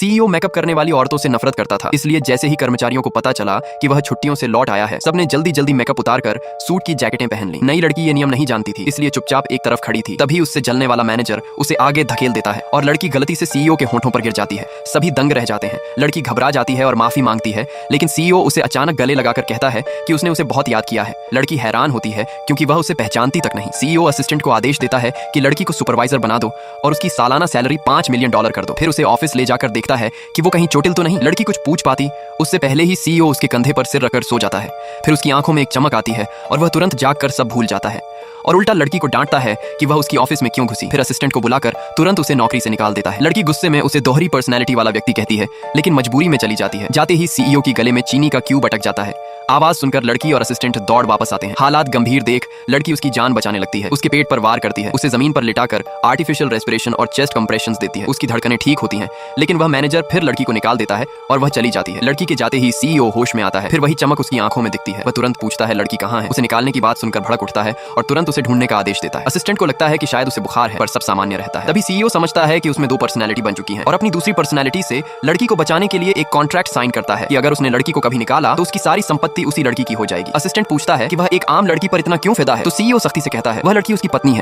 CEO makeup करने वाली औरतों से नफरत करता था, इसलिए जैसे ही कर्मचारियों को पता चला कि वह छुट्टियों से लौट आया है, सबने जल्दी जल्दी मेकअप उतारकर सूट की जैकेटें पहन ली। नई लड़की ये नियम नहीं जानती थी, इसलिए चुपचाप एक तरफ खड़ी थी। तभी उससे जलने वाला मैनेजर उसे आगे धकेल देता है और लड़की गलती से सीईओ के होंठों पर गिर जाती है। सभी दंग रह जाते हैं। लड़की घबरा जाती है और माफी मांगती है, लेकिन सीईओ उसे अचानक गले लगाकर कहता है कि उसने उसे बहुत याद किया है। लड़की हैरान होती है क्योंकि वह उसे पहचानती तक नहीं। सीईओ असिस्टेंट को आदेश देता है कि लड़की को सुपरवाइजर बना दो और उसकी सालाना सैलरी $5 मिलियन कर दो। फिर उसे ऑफिस ले जाकर देखता है कि वो कहीं चोटिल तो नहीं। लड़की कुछ पूछ पाती उससे पहले ही सीईओ उसके कंधे पर सिर रखकर सो जाता है। फिर उसकी आंखों में एक चमक आती है और वह तुरंत जागकर सब भूल जाता है और उल्टा लड़की को डांटता है कि वह उसकी ऑफिस में क्यों घुसी। फिर असिस्टेंट को बुलाकर तुरंत उसे नौकरी से निकाल देता है। लड़की गुस्से में उसे दोहरी पर्सनैलिटी वाला व्यक्ति कहती है, लेकिन मजबूरी में चली जाती है। जाते ही सीईओ की गले में चीनी का क्यूब अटक जाता है। आवाज सुनकर लड़की और असिस्टेंट दौड़ वापस आते हैं। हालात गंभीर देख लड़की उसकी जान बचाने लगती है। उसके पेट पर वार करती है, उसे जमीन पर लिटाकर आर्टिफिशियल रेस्पिरेशन और चेस्ट कंप्रेशंस देती है। उसकी धड़कनें ठीक होती हैं, लेकिन वह मैनेजर फिर लड़की को निकाल देता है और वह चली जाती है। लड़की के जाते ही सीईओ होश में आता है। फिर वही चमक उसकी आंखों में दिखती है। वह तुरंत पूछता है लड़की कहाँ है। उसे निकालने की बात सुनकर भड़क उठता है और तुरंत उसे ढूंढने का आदेश देता है। असिस्टेंट को लगता है कि शायद उसे बुखार है, पर सब सामान्य रहता है। तभी सीईओ समझता है कि उसमें 2 पर्सनैलिटी बन चुकी है और अपनी दूसरी पर्सनैलिटी से लड़की को बचाने के लिए एक कॉन्ट्रैक्ट साइन करता है कि अगर उसने लड़की को कभी निकाला तो उसकी सारी संपत्ति उसी लड़की की हो जाएगी। असिस्टेंट पूछता है कि वह एक आम लड़की पर इतना क्यों फिदा है, तो सीईओ सख्ती से कहता है वह लड़की उसकी पत्नी है।